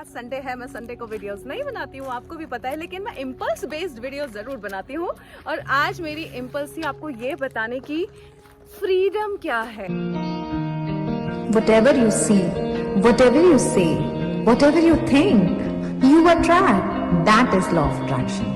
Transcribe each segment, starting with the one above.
आज संडे है, मैं संडे को वीडियोस नहीं बनाती हूँ, आपको भी पता है, लेकिन मैं इम्पल्स बेस्ड वीडियोस ज़रूर बनाती हूँ। और आज मेरी इम्पल्स थी आपको ये बताने की फ्रीडम क्या है। Whatever you see, whatever you say, whatever you think, you attract. That is law of attraction.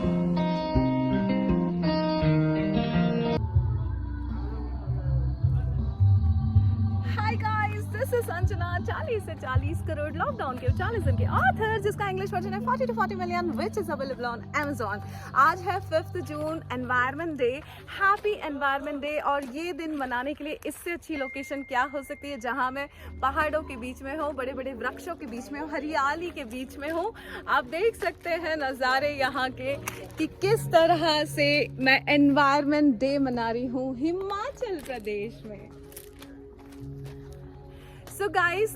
Hi guys, this is Anjana. 40 से 40 करोड़ लॉकडाउन के 40 दिन के ऑथर, जिसका इंग्लिश वर्जन है 40 to 40 million, which is available on Amazon। आज है 5 June, environment day. Happy environment day. और ये दिन मनाने के लिए इससे अच्छी लोकेशन क्या हो सकती है, जहाँ मैं पहाड़ों के बीच में हूँ, बड़े बड़े वृक्षों के बीच में हूँ, हरियाली के बीच में हूँ। आप देख सकते हैं नज़ारे यहाँ के कि किस तरह से मैं एनवायरनमेंट डे मना रही हूँ हिमाचल प्रदेश में। सो गाइस,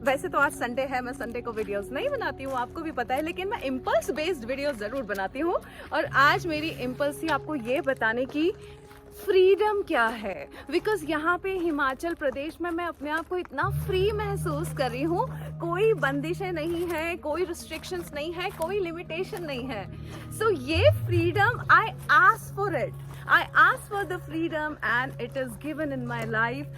वैसे तो आज संडे है, मैं संडे को वीडियोस नहीं बनाती हूँ, आपको भी पता है, लेकिन मैं इम्पल्स बेस्ड वीडियोस ज़रूर बनाती हूँ। और आज मेरी इम्पल्स थी आपको ये बताने की फ्रीडम क्या है। बिकॉज यहाँ पे हिमाचल प्रदेश में मैं अपने आप को इतना फ्री महसूस कर रही हूँ। कोई बंदिशें नहीं है, कोई रिस्ट्रिक्शंस नहीं है, कोई लिमिटेशन नहीं है। सो ये freedom, I ask for it, I asked for the freedom and it is given in my life।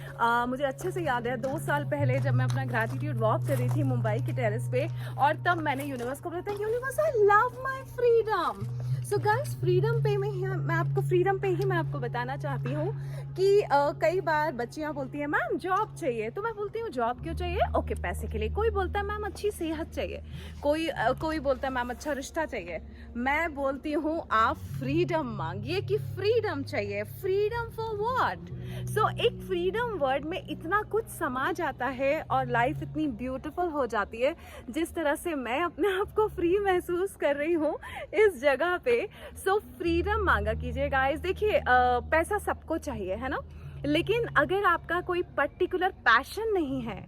मुझे अच्छे से याद है 2 साल पहले जब मैं अपना ग्रैटिट्यूड वॉक कर रही थी मुंबई की टेरेस पे, और तब मैंने यूनिवर्स को बोला था, universe I love my freedom. So guys, freedom पे में ही मैं आपको बताना चाहती हूँ कि कई बार बच्चियाँ बोलती हैं मैम जॉब चाहिए, तो मैं बोलती हूँ जॉब क्यों चाहिए? ओके, पैसे के लिए। कोई बोलता है मैम अच्छी सेहत चाहिए, कोई बोलता है मैम अच्छा रिश्ता चाहिए। मैं बोलती हूँ आप फ्रीडम मांगिए कि फ्रीडम चाहिए। Freedom for what? सो एक फ्रीडम वर्ड में इतना कुछ समा जाता है और लाइफ इतनी ब्यूटीफुल हो जाती है, जिस तरह से मैं अपने आप को फ्री महसूस कर रही हूँ इस जगह पे। सो फ्रीडम मांगा कीजिए गाइस। देखिए, पैसा सबको चाहिए, है ना, लेकिन अगर आपका कोई पर्टिकुलर पैशन नहीं है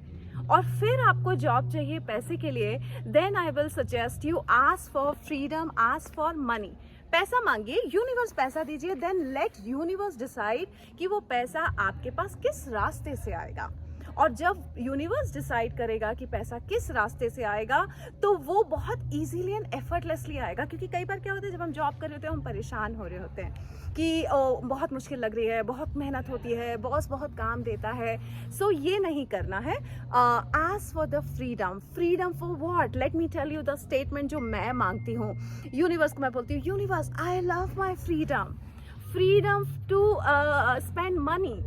और फिर आपको जॉब चाहिए पैसे के लिए, then I will suggest you ask for freedom, ask for money. पैसा मांगिए, यूनिवर्स पैसा दीजिए, देन लेट यूनिवर्स डिसाइड कि वो पैसा आपके पास किस रास्ते से आएगा। और जब यूनिवर्स डिसाइड करेगा कि पैसा किस रास्ते से आएगा, तो वो बहुत इजीली एंड एफर्टलेसली आएगा। क्योंकि कई बार क्या होता है, जब हम जॉब कर रहे होते हैं, हम परेशान हो रहे होते हैं कि बहुत मुश्किल लग रही है, बहुत मेहनत होती है, बॉस बहुत काम देता है। सो ये नहीं करना है। Ask for the freedom. Freedom for what? Let me tell you the statement जो मैं मांगती हूँ यूनिवर्स को। मैं बोलती हूँ, universe I love my freedom. Freedom to spend money.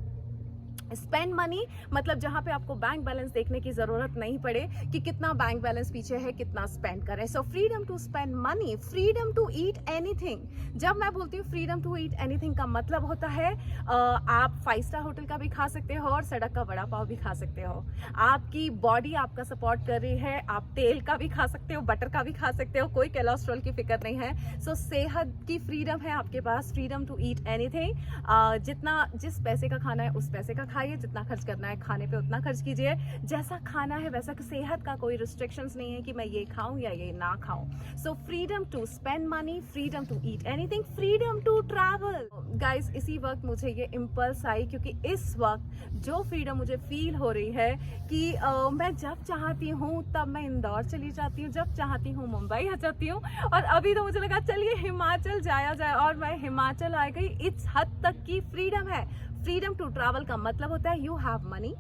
Spend money मतलब जहाँ पे आपको बैंक बैलेंस देखने की ज़रूरत नहीं पड़े कि कितना बैंक बैलेंस पीछे है, कितना स्पेंड करें। So freedom to spend money, freedom to eat anything. जब मैं बोलती हूँ फ्रीडम टू ईट एनीथिंग का मतलब होता है आप 5 स्टार होटल का भी खा सकते हो और सड़क का वड़ा पाव भी खा सकते हो। आपकी बॉडी आपका सपोर्ट कर रही है, आप तेल का भी खा सकते हो, बटर का भी खा सकते हो, कोई कोलेस्ट्रॉल की फिक्र नहीं है। सो सेहत की फ्रीडम है आपके पास। Freedom to eat anything. जितना जिस पैसे का खाना है उस पैसे का खाइए, जितना खर्च करना है खाने पे उतना खर्च कीजिए, जैसा खाना है वैसा। सेहत का कोई रिस्ट्रिक्शंस नहीं है कि मैं ये खाऊं या ये ना खाऊं। So freedom to spend money, freedom to eat anything, freedom to travel. Guys, इसी वक्त मुझे ये इम्पल्स आई क्योंकि इस वक्त जो फ्रीडम मुझे फील हो रही है कि मैं जब चाहती हूँ तब मैं इंदौर चली जाती हूँ, जब चाहती हूँ मुंबई आ जाती हूँ। और अभी तो मुझे लगा चलिए हिमाचल जाया जाए, और मैं हिमाचल आ गई। इस हद तक की फ्रीडम है। फ्रीडम टू ट्रैवल का मतलब होता है you have money,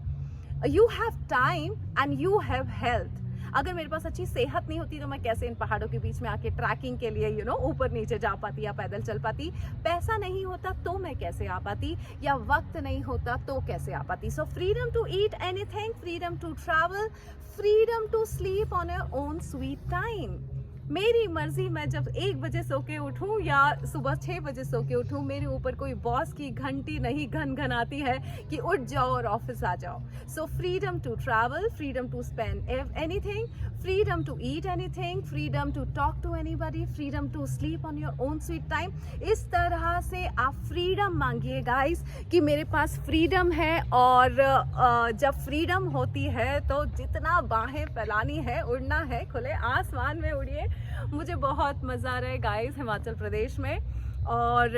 you have time and you have health. अगर मेरे पास अच्छी सेहत नहीं होती तो मैं कैसे इन पहाड़ों के बीच में आके ट्रैकिंग के लिए ऊपर नीचे जा पाती या पैदल चल पाती। पैसा नहीं होता तो मैं कैसे आ पाती, या वक्त नहीं होता तो कैसे आ पाती। So freedom to eat anything, freedom to travel, freedom to sleep on your own sweet time. मेरी मर्जी, मैं जब 1 बजे सो के उठूं या सुबह 6 बजे सो के उठूं, मेरे ऊपर कोई बॉस की घंटी नहीं घन आती है कि उठ जाओ और ऑफिस आ जाओ। So freedom to travel, freedom to spend anything, freedom to eat anything, freedom to talk to anybody, freedom to sleep on your own sweet time. इस तरह से आप फ्रीडम मांगिए गाइस कि मेरे पास फ्रीडम है। और जब फ्रीडम होती है तो जितना बाहें फैलानी है, उड़ना है, खुले आसमान में उड़िए। मुझे बहुत मज़ा आ रहा है गाइस हिमाचल प्रदेश में। और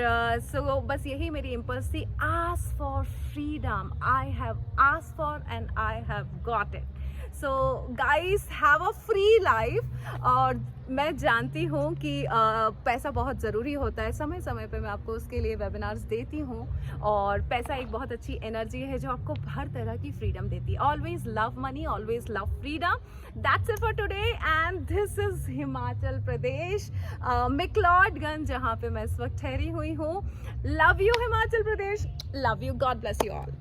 सो बस यही मेरी इम्पल्स थी, ask for freedom. I have ask for and I have got it. So guys have a free life. और मैं जानती हूँ कि पैसा बहुत ज़रूरी होता है, समय समय पे मैं आपको उसके लिए वेबिनार्स देती हूँ। और पैसा एक बहुत अच्छी एनर्जी है जो आपको हर तरह की फ्रीडम देती है। Always love money, always love freedom. That's it for today and this is Himachal Pradesh, McLeodganj, जहाँ पे मैं इस वक्त ठहरी हुई हूँ। Love you Himachal Pradesh, love you, God bless you all.